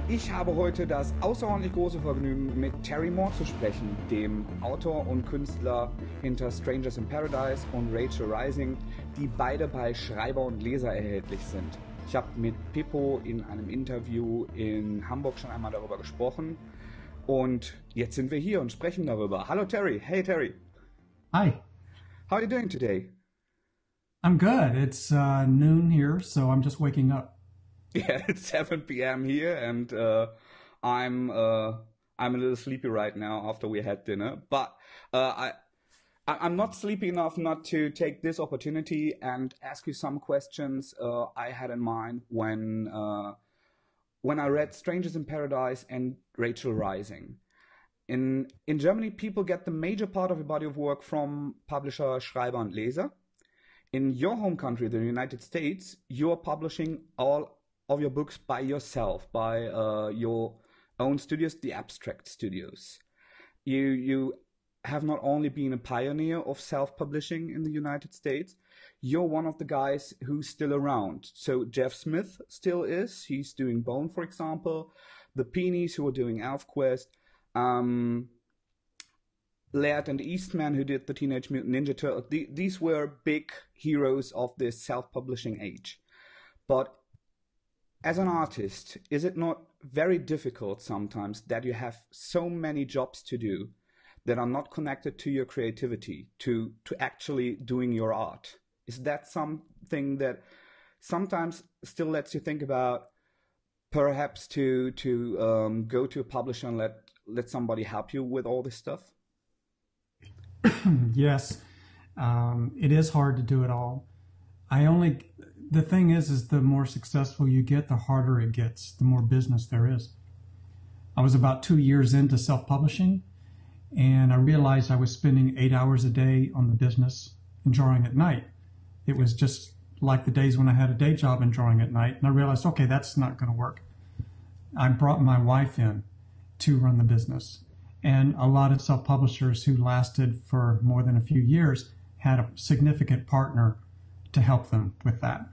Ich habe heute das außerordentlich große Vergnügen, mit Terry Moore zu sprechen, dem Autor und Künstler hinter Strangers in Paradise und Rachel Rising, die beide bei Schreiber und Leser erhältlich sind. Ich habe mit Pippo in einem Interview in Hamburg schon einmal darüber gesprochen und jetzt sind wir hier und sprechen darüber. Hallo Terry. Hey Terry. Hi. How are you doing today? I'm good. It's noon here, so I'm just waking up. Yeah, it's 7 p.m. here, and I'm a little sleepy right now after we had dinner. But I'm not sleepy enough not to take this opportunity and ask you some questions I had in mind when I read Strangers in Paradise and Rachel Rising. In Germany, people get the major part of a body of work from publisher Schreiber und Leser. In your home country, the United States, you're publishing all of your books by yourself, by your own studios, the Abstract Studios. You have not only been a pioneer of self-publishing in the United States, you're one of the guys who's still around. So Jeff Smith still is. He's doing Bone, for example. The Peonies, who are doing ElfQuest. Laird and Eastman, who did the Teenage Mutant Ninja Turtles. These were big heroes of this self-publishing age. But as an artist, is it not very difficult sometimes that you have so many jobs to do that are not connected to your creativity, to actually doing your art? Is that something that sometimes still lets you think about perhaps to go to a publisher and let somebody help you with all this stuff? Yes, it is hard to do it all. The thing is the more successful you get, the harder it gets, the more business there is. I was about 2 years into self-publishing, and I realized I was spending 8 hours a day on the business and drawing at night. It was just like the days when I had a day job and drawing at night, and I realized, okay, that's not going to work. I brought my wife in to run the business, and a lot of self-publishers who lasted for more than a few years had a significant partner to help them with that.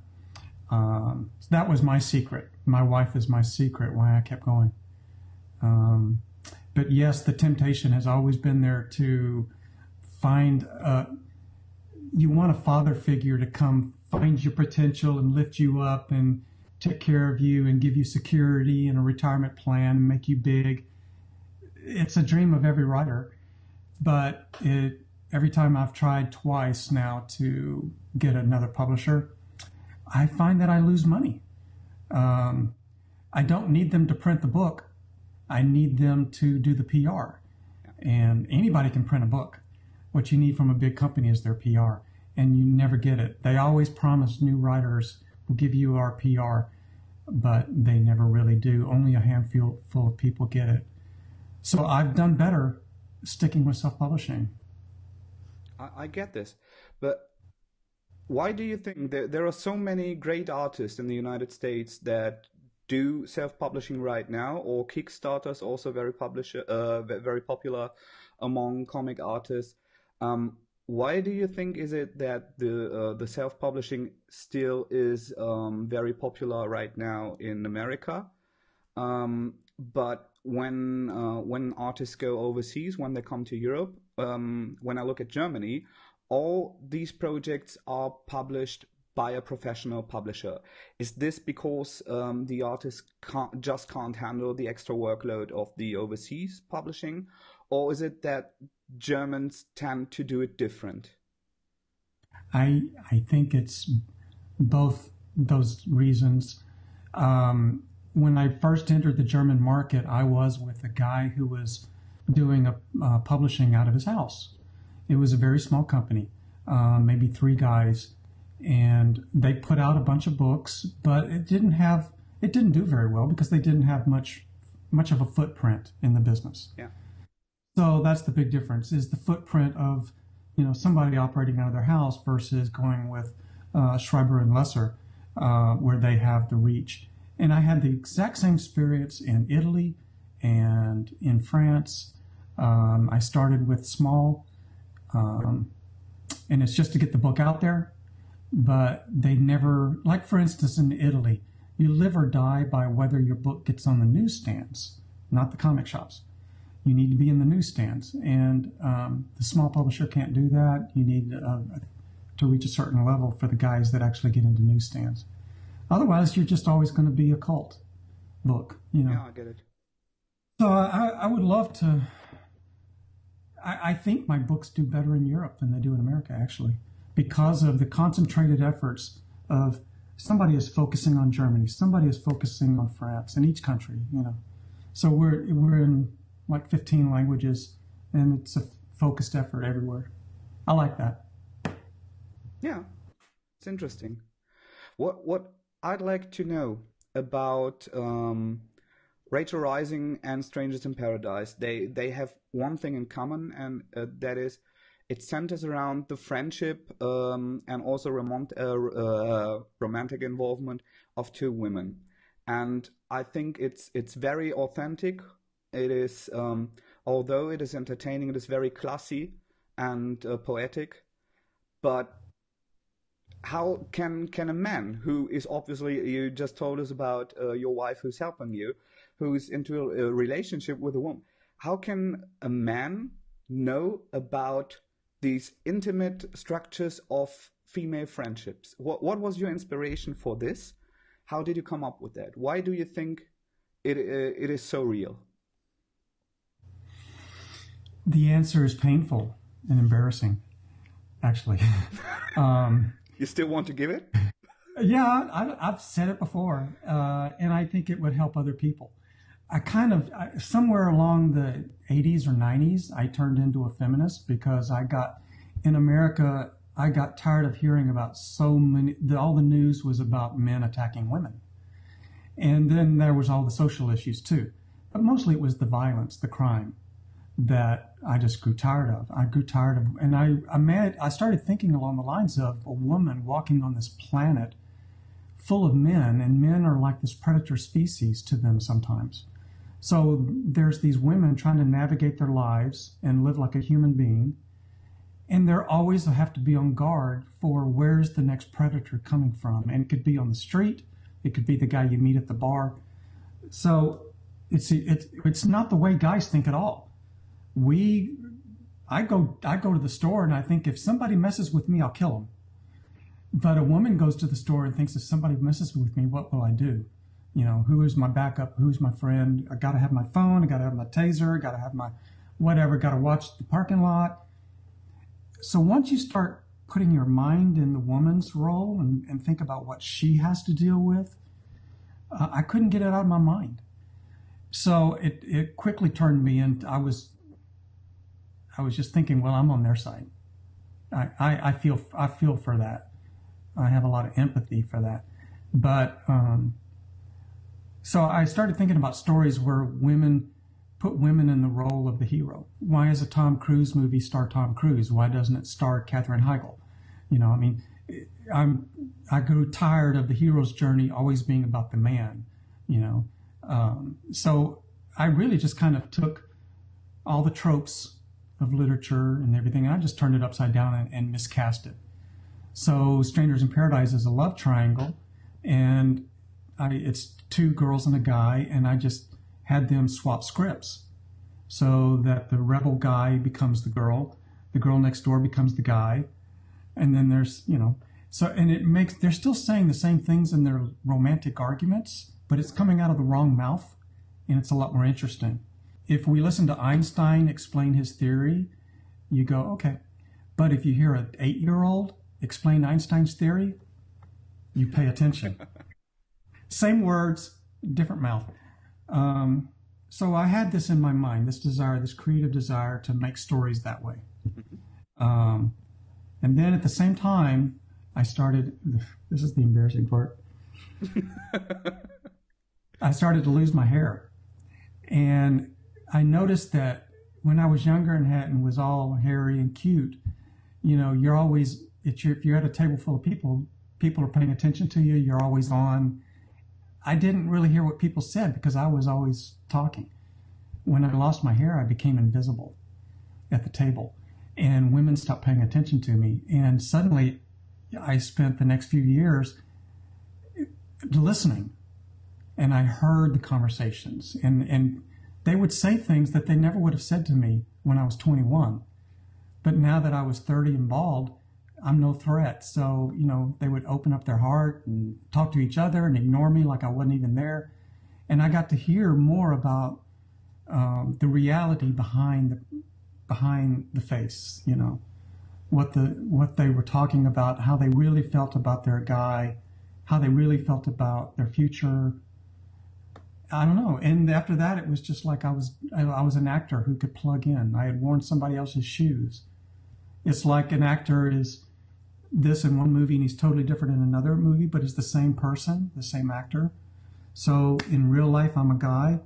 So that was my secret. My wife is my secret why I kept going. But yes, the temptation has always been there to find, you want a father figure to come find your potential and lift you up and take care of you and give you security and a retirement plan and make you big. It's a dream of every writer, but every time I've tried twice now to get another publisher, I find that I lose money. I don't need them to print the book. I need them to do the PR. And anybody can print a book. What you need from a big company is their PR, and you never get it. They always promise new writers will give you our PR, but they never really do. Only a handful of people get it. So I've done better sticking with self-publishing. I get this, but why do you think there are so many great artists in the United States that do self-publishing right now, or Kickstarter's also very popular among comic artists? Why do you think is it that the self-publishing still is very popular right now in America? But when artists go overseas, when they come to Europe, when I look at Germany, all these projects are published by a professional publisher. Is this because the artists can't handle the extra workload of the overseas publishing, or is it that Germans tend to do it different? I think it's both those reasons. When I first entered the German market, I was with a guy who was doing a publishing out of his house. It was a very small company, maybe 3 guys, and they put out a bunch of books, but it didn't do very well because they didn't have much of a footprint in the business. Yeah. So that's the big difference, is the footprint of somebody operating out of their house versus going with Schreiber and Lesser, where they have the reach. And I had the exact same experience in Italy and in France. I started with small, and it's just to get the book out there. But they never, like for instance in Italy, You live or die by whether your book gets on the newsstands, not the comic shops. You need to be in the newsstands, and the small publisher can't do that. You need to reach a certain level for the guys that actually get into newsstands. Otherwise, you're just always going to be a cult book, you know. Yeah, I get it. So I would love to. I think my books do better in Europe than they do in America, actually, because of the concentrated efforts of somebody is focusing on Germany, somebody is focusing on France, in each country, you know. So we're in like 15 languages, and it's a focused effort everywhere. I like that. Yeah, it's interesting. What I'd like to know about Rachel Rising and Strangers in Paradise, they have one thing in common, and that is it centers around the friendship and also romantic involvement of two women. And I think it's very authentic. It is, although it is entertaining, it is very classy and poetic. But how can a man who is obviously, you just told us about your wife who's helping you, who's into a relationship with a woman, how can a man know about these intimate structures of female friendships? What was your inspiration for this? How did you come up with that? Why do you think it is so real? The answer is painful and embarrassing, actually. You still want to give it? Yeah, I've said it before, and I think it would help other people. Somewhere along the 80s or 90s, I turned into a feminist because in America, I got tired of hearing about all the news was about men attacking women. And then there was all the social issues too. But mostly it was the violence, the crime, that I just grew tired of. And I started thinking along the lines of a woman walking on this planet full of men, and men are like this predator species to them sometimes. So there's these women trying to navigate their lives and live like a human being, and they're always have to be on guard for where's the next predator coming from. And it could be on the street, it could be the guy you meet at the bar. So it's not the way guys think at all. I go to the store and I think if somebody messes with me, I'll kill them. But a woman goes to the store and thinks if somebody messes with me, what will I do? You know, who is my backup? Who's my friend? I got to have my phone. I got to have my taser. I got to have my whatever. Got to watch the parking lot. So once you start putting your mind in the woman's role and think about what she has to deal with, I couldn't get it out of my mind. So it quickly turned me into, I was just thinking, well, I'm on their side. I feel for that. I have a lot of empathy for that. But so I started thinking about stories where women put women in the role of the hero. Why is a Tom Cruise movie star Tom Cruise? Why doesn't it star Katherine Heigl? You know, I mean, I grew tired of the hero's journey always being about the man, you know. So I really just kind of took all the tropes of literature and everything, and I just turned it upside down and miscast it. So Strangers in Paradise is a love triangle, and it's two girls and a guy, and I just had them swap scripts so that the rebel guy becomes the girl next door becomes the guy, and then there's, you know, so, and they're still saying the same things in their romantic arguments, but it's coming out of the wrong mouth, and it's a lot more interesting. If we listen to Einstein explain his theory, you go, okay. But if you hear an 8-year-old explain Einstein's theory, you pay attention. Same words, different mouth. So I had this in my mind, this desire, this creative desire to make stories that way. And then at the same time, I started, this is the embarrassing part, I started to lose my hair. And I noticed that when I was younger and was all hairy and cute, you know, you're always, if you're at a table full of people are paying attention to you, you're always on. I didn't really hear what people said because I was always talking. When I lost my hair, I became invisible at the table, and women stopped paying attention to me. And suddenly I spent the next few years listening and I heard the conversations, and they would say things that they never would have said to me when I was 21. But now that I was 30 and bald, I'm no threat. So, they would open up their heart and talk to each other and ignore me like I wasn't even there. And I got to hear more about the reality behind the face, what they were talking about, how they really felt about their guy, how they really felt about their future. I don't know. And after that, it was just like I was an actor who could plug in. I had worn somebody else's shoes. It's like an actor is this in one movie and he's totally different in another movie, but he's the same person, the same actor. So in real life, I'm a guy,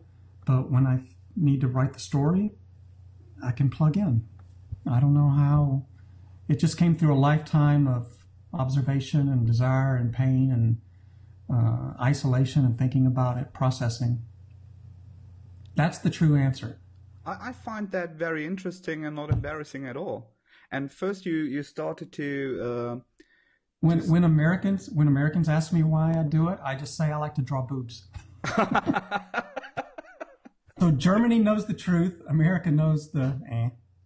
but when I need to write the story, I can plug in. I don't know how. It just came through a lifetime of observation and desire and pain and isolation and thinking about it, processing. That's the true answer. I find that very interesting and not embarrassing at all. And first, you started to when Americans ask me why I do it, I just say I like to draw boobs. So Germany knows the truth. America knows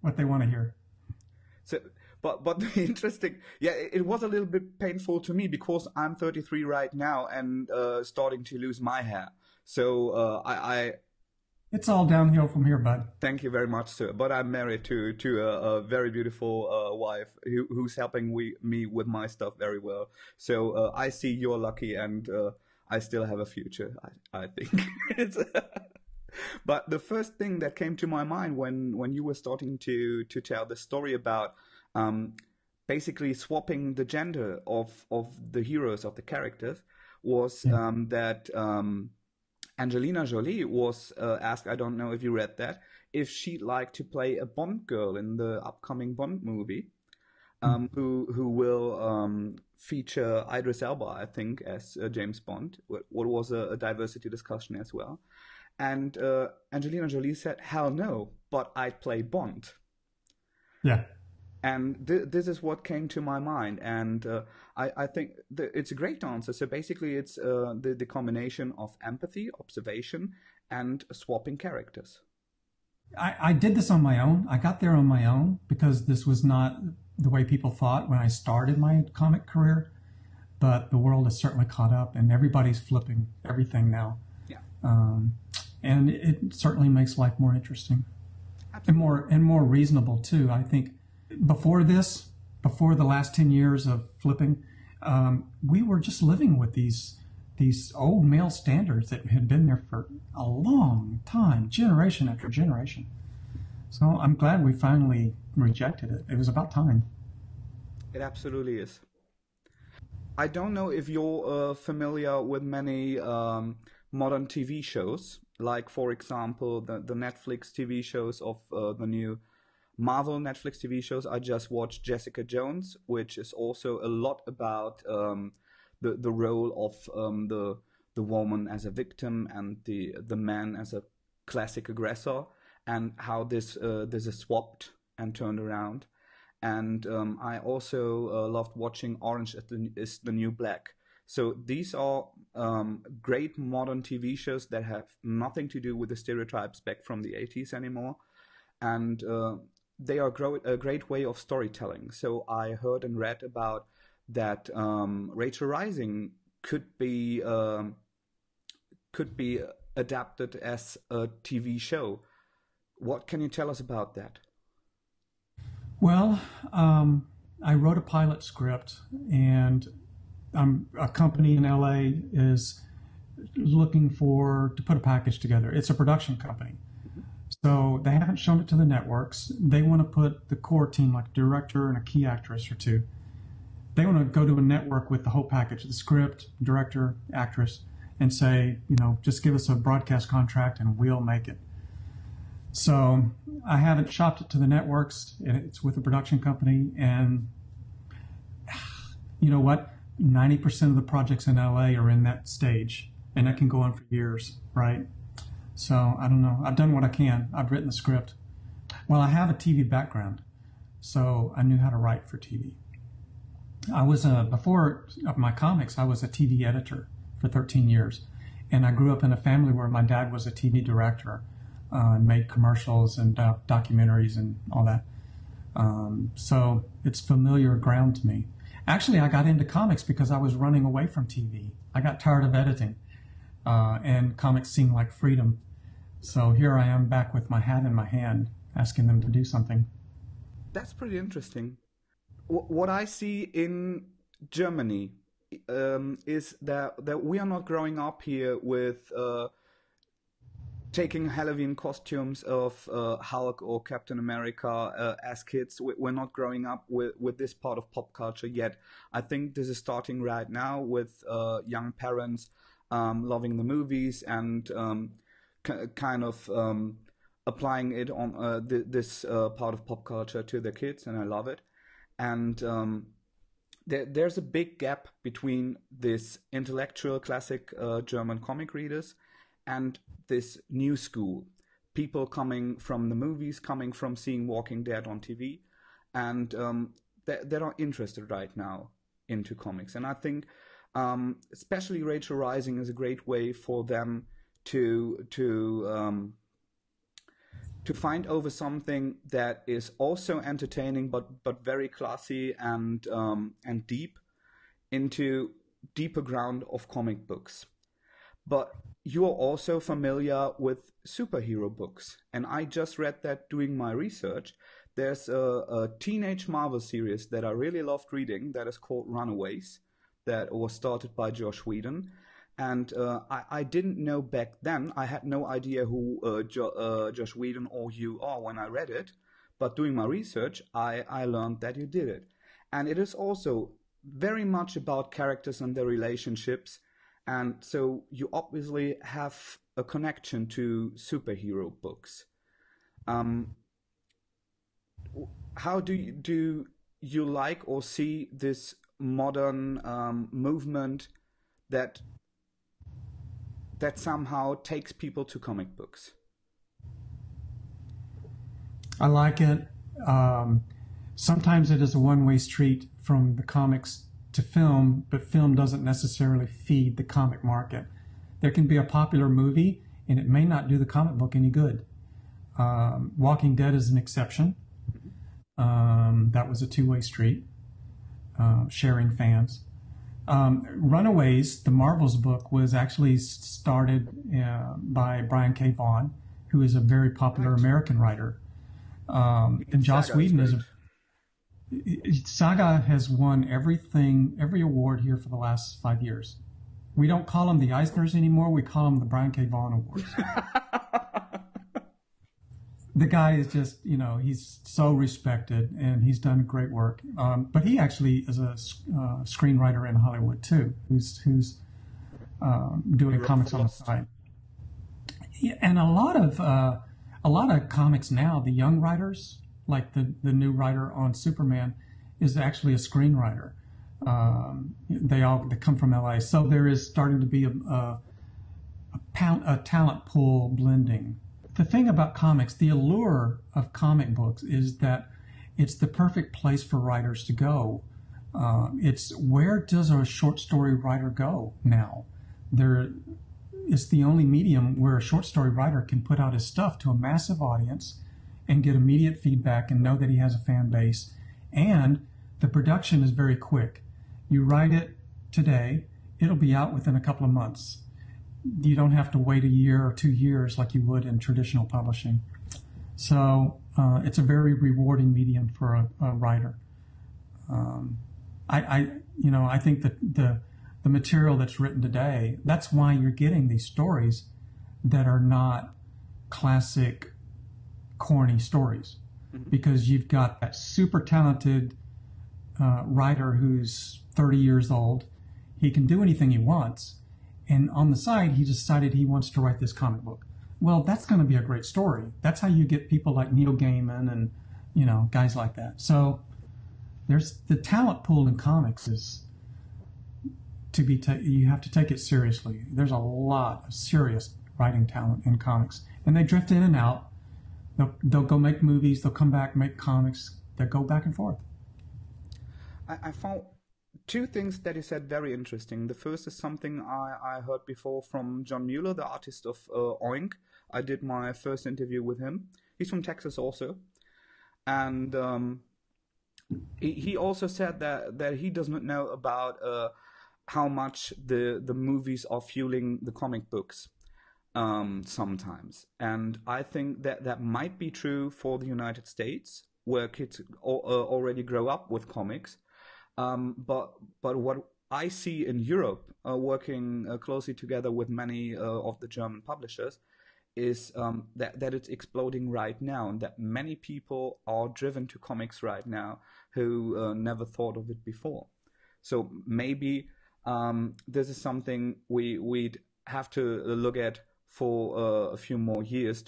what they want to hear. So, but the interesting, it was a little bit painful to me because I'm 33 right now and starting to lose my hair. So It's all downhill from here, bud. Thank you very much, sir. But I'm married to a very beautiful wife who's helping me with my stuff very well. So I see you're lucky, and I still have a future, I think. But the first thing that came to my mind when you were starting to tell the story about basically swapping the gender of the heroes, of the characters, was that Angelina Jolie was asked, I don't know if you read that, if she'd like to play a Bond girl in the upcoming Bond movie, who will feature Idris Elba, I think, as James Bond. What was a diversity discussion as well. And Angelina Jolie said, hell no, but I'd play Bond. Yeah. And this is what came to my mind, and I think it's a great answer. So basically, it's the combination of empathy, observation, and swapping characters. I did this on my own. I got there on my own because this was not the way people thought when I started my comic career. But the world has certainly caught up, and everybody's flipping everything now. Yeah. And it certainly makes life more interesting. Absolutely. and more reasonable too. I think before the last 10 years of flipping, we were just living with these old male standards that had been there for a long time, generation after generation. So I'm glad we finally rejected it. It was about time. It absolutely is. I don't know if you're familiar with many modern TV shows, like, for example, the Netflix TV shows of the new Marvel Netflix TV shows. I just watched Jessica Jones, which is also a lot about the role of the woman as a victim and the man as a classic aggressor, and how this is swapped and turned around. And I also loved watching Orange is the New Black. So these are great modern TV shows that have nothing to do with the stereotypes back from the 80s anymore. And they are a great way of storytelling. So I heard and read about that Rachel Rising could be adapted as a TV show. What can you tell us about that? Well, I wrote a pilot script, and a company in LA is looking to put a package together. It's a production company. So they haven't shown it to the networks. They want to put the core team, like a director and a key actress or two. They want to go to a network with the whole package, the script, director, actress, and say, just give us a broadcast contract and we'll make it. So I haven't shopped it to the networks. It's with a production company. And you know what? 90% of the projects in LA are in that stage, and that can go on for years, right? So I don't know. I've done what I can. I've written the script. Well, I have a TV background, so I knew how to write for TV. I was before my comics, I was a TV editor for 13 years, And I grew up in a family where my dad was a TV director, made commercials and documentaries and all that. So it's familiar ground to me. Actually, I got into comics because I was running away from TV. I got tired of editing, and comics seemed like freedom. So here I am back with my hat in my hand, asking them to do something. That's pretty interesting. What I see in Germany is that we are not growing up here with taking Halloween costumes of Hulk or Captain America as kids. We're not growing up with this part of pop culture yet. I think this is starting right now with young parents loving the movies and kind of applying it on this part of pop culture to their kids, and I love it. And there's a big gap between this intellectual classic German comic readers and this new school, people coming from the movies, coming from seeing Walking Dead on TV, and they're not interested right now into comics. And I think especially Rachel Rising is a great way for them to find over something that is also entertaining but very classy and deep into deeper ground of comic books. But you are also familiar with superhero books, and I just read that doing my research. There's a teenage Marvel series that I really loved reading that is called Runaways, that was started by Joss Whedon. And I didn't know back then, I had no idea who Joss Whedon or you are when I read it. But doing my research, I learned that you did it. And it is also very much about characters and their relationships. And so you obviously have a connection to superhero books. How do you like or see this modern movement that somehow takes people to comic books? I like it. Sometimes it is a one-way street from the comics to film, but film doesn't necessarily feed the comic market. There can be a popular movie, and it may not do the comic book any good. Walking Dead is an exception. That was a two-way street, sharing fans. Runaways, the Marvels book, was actually started by Brian K. Vaughan, who is a very popular American writer. And Joss Whedon Saga has won every award here for the last 5 years. We don't call them the Eisners anymore. We call them the Brian K. Vaughan Awards. The guy is just, he's so respected, and he's done great work. But he actually is a screenwriter in Hollywood too, who's doing comics on the side. Yeah, and a lot of comics now, the young writers, like the new writer on Superman, is actually a screenwriter. They come from LA, so there is starting to be a talent pool blending. The thing about comics, the allure of comic books is that it's the perfect place for writers to go. It's where does a short story writer go now? It's the only medium where a short story writer can put out his stuff to a massive audience and get immediate feedback and know that he has a fan base. And the production is very quick. You write it today, it'll be out within a couple of months. You don't have to wait a year or 2 years like you would in traditional publishing. So it's a very rewarding medium for a writer. I think that the material that's written today, that's why you're getting these stories that are not classic, corny stories. Mm-hmm. Because you've got that super talented writer who's 30 years old. He can do anything he wants. And on the side, he decided he wants to write this comic book. Well, that's going to be a great story. That's how you get people like Neil Gaiman and, guys like that. So there's the talent pool in comics is you have to take it seriously. There's a lot of serious writing talent in comics, and they drift in and out. They'll go make movies. They'll come back, make comics. They go back and forth. I found two things that you said very interesting. The first is something I heard before from John Mueller, the artist of Oink. I did my first interview with him. He's from Texas also. And he also said that he does not know about how much the movies are fueling the comic books sometimes. And I think that might be true for the United States, where kids already grow up with comics. But what I see in Europe, working closely together with many of the German publishers, is that it's exploding right now, and that many people are driven to comics right now who never thought of it before. So maybe this is something we'd have to look at for a few more years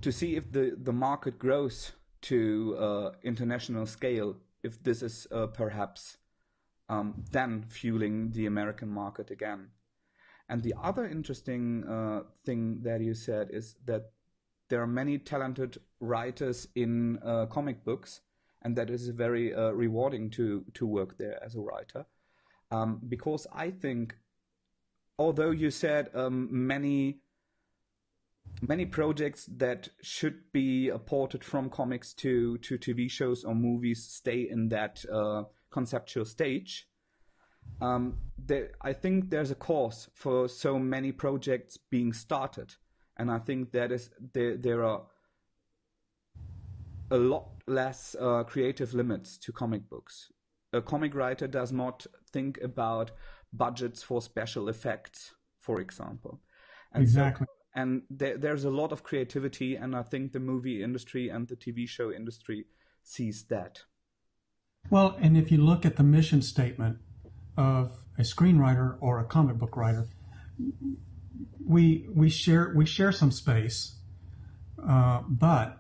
to see if the market grows to international scale, if this is perhaps then fueling the American market again. And the other interesting thing that you said is that there are many talented writers in comic books, and that is very rewarding to work there as a writer. Because I think, although you said many projects that should be ported from comics to TV shows or movies stay in that conceptual stage, I think there's a cause for so many projects being started, and I think that is there are a lot less creative limits to comic books. A comic writer does not think about budgets for special effects, for example. And exactly. And there's a lot of creativity, and I think the movie industry and the TV show industry sees that. Well, and if you look at the mission statement of a screenwriter or a comic book writer, we share some space, but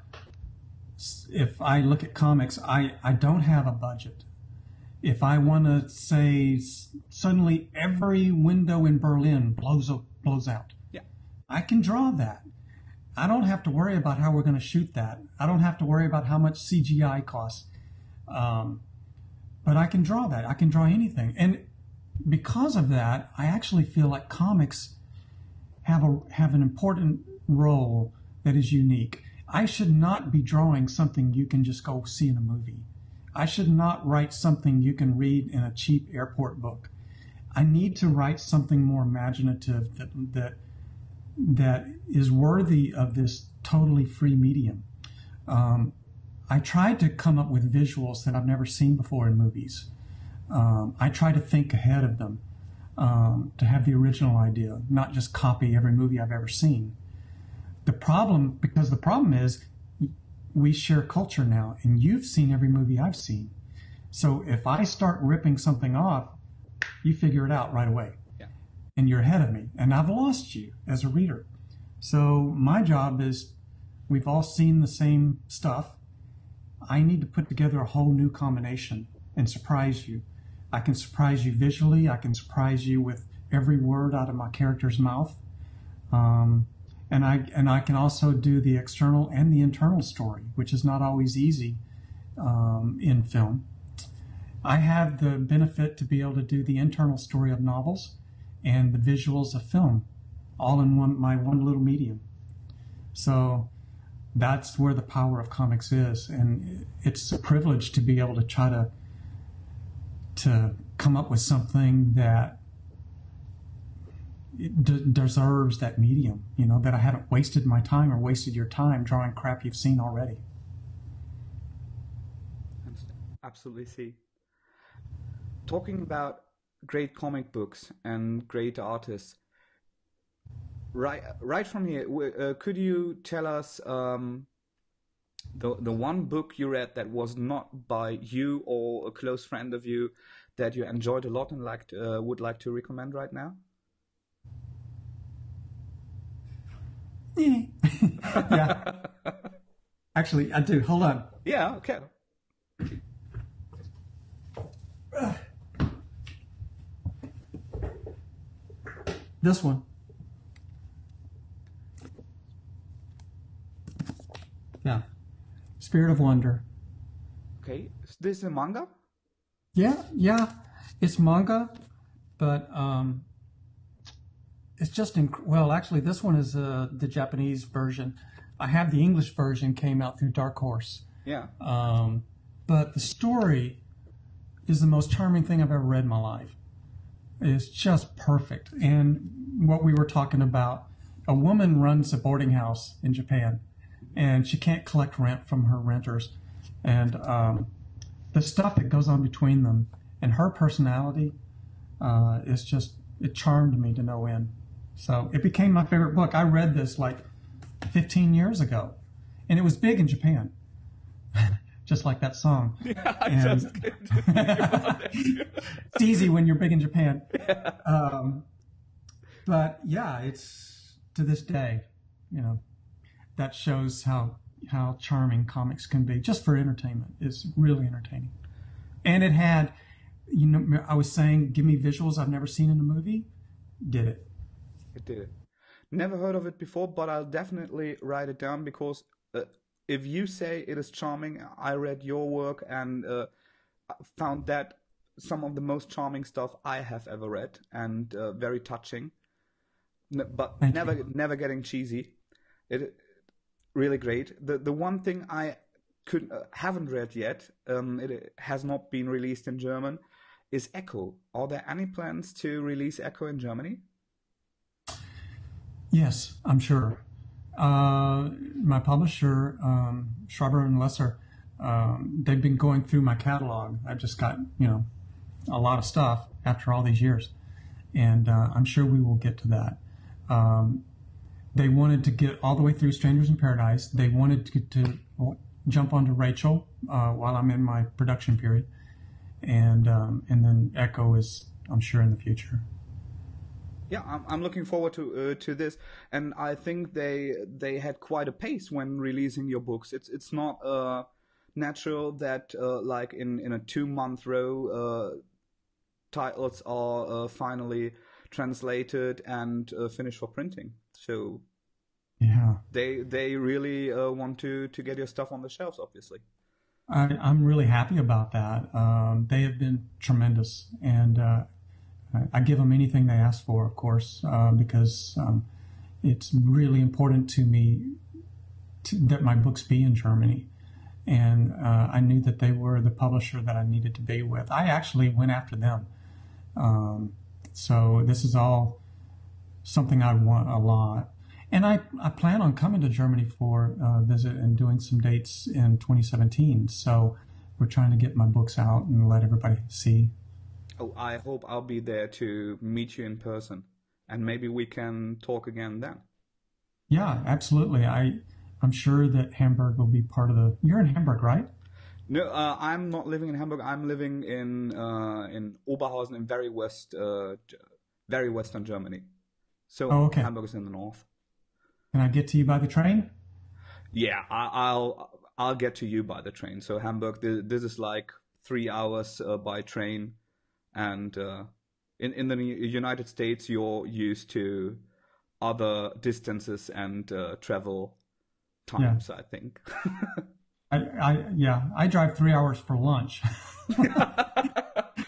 if I look at comics, I don't have a budget. If I want to say suddenly every window in Berlin blows out, yeah, I can draw that. I don't have to worry about how we're going to shoot that. I don't have to worry about how much CGI costs. But I can draw that. I can draw anything. And because of that, I actually feel like comics have an important role that is unique. I should not be drawing something you can just go see in a movie. I should not write something you can read in a cheap airport book. I need to write something more imaginative that is worthy of this totally free medium. I tried to come up with visuals that I've never seen before in movies. I try to think ahead of them, to have the original idea, not just copy every movie I've ever seen. The problem is we share culture now, and you've seen every movie I've seen. So if I start ripping something off, you figure it out right away. Yeah. And you're ahead of me, and I've lost you as a reader. So my job is, we've all seen the same stuff. I need to put together a whole new combination and surprise you. I can surprise you visually. I can surprise you with every word out of my character's mouth. And I can also do the external and the internal story, which is not always easy in film. I have the benefit to be able to do the internal story of novels and the visuals of film, all in my one little medium. So that's where the power of comics is, and it's a privilege to be able to try to come up with something that deserves that medium, that I haven't wasted my time or wasted your time drawing crap you've seen already. Absolutely see. Talking about great comic books and great artists, right from here, could you tell us the one book you read that was not by you or a close friend of you that you enjoyed a lot and would like to recommend right now? Yeah. Actually, I do. Hold on. Yeah, okay. This one. Yeah. Spirit of Wonder. Okay. Is this a manga? Yeah. It's manga, but it's just well. Actually, this one is the Japanese version. I have the English version, came out through Dark Horse. Yeah. But the story is the most charming thing I've ever read in my life. It's just perfect. And what we were talking about, a woman runs a boarding house in Japan, and she can't collect rent from her renters. And the stuff that goes on between them and her personality is just, it charmed me to no end. So it became my favorite book. I read this like 15 years ago, and it was big in Japan. Just like that song. Yeah, and it's easy when you're big in Japan. Yeah. But yeah, it's to this day, you know, that shows how charming comics can be just for entertainment. It's really entertaining. And it had, you know, I was saying, give me visuals I've never seen in a movie. Did it. It did. Never heard of it before, but I'll definitely write it down because if you say it is charming, I read your work and found that some of the most charming stuff I have ever read and very touching, but never getting cheesy. It really great. The one thing I haven't read yet, it has not been released in German, is Echo. Are there any plans to release Echo in Germany? Yes, I'm sure. My publisher, Schreiber and Lesser, they've been going through my catalog. I've just got, you know, a lot of stuff after all these years, and I'm sure we will get to that. They wanted to get all the way through Strangers in Paradise. They wanted to jump onto Rachel while I'm in my production period, and then Echo is, I'm sure, in the future. Yeah, I'm looking forward to this, and I think they had quite a pace when releasing your books. It's not natural that like in a 2-month row titles are finally translated and finished for printing. So yeah, they really want to get your stuff on the shelves, obviously. I'm really happy about that. They have been tremendous, and I give them anything they ask for, of course, because it's really important to me that my books be in Germany. And I knew that they were the publisher that I needed to be with. I actually went after them. So this is all something I want a lot. And I plan on coming to Germany for a visit and doing some dates in 2017. So we're trying to get my books out and let everybody see. Oh, I hope I'll be there to meet you in person, and maybe we can talk again then. Yeah, absolutely. I'm sure that Hamburg will be part of the... You're in Hamburg, right? No, I'm not living in Hamburg. I'm living in Oberhausen, in very western Germany. So okay. Hamburg is in the north. Can I get to you by the train? Yeah, I'll get to you by the train. So Hamburg, this is like 3 hours by train. And in the United States, you're used to other distances and travel times, yeah. I think. I drive 3 hours for lunch.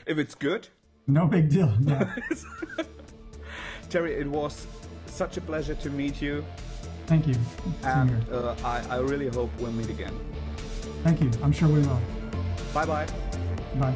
If it's good. No big deal. Yeah. Terry, it was such a pleasure to meet you. Thank you. And I really hope we'll meet again. Thank you. I'm sure we will. Bye-bye. Bye.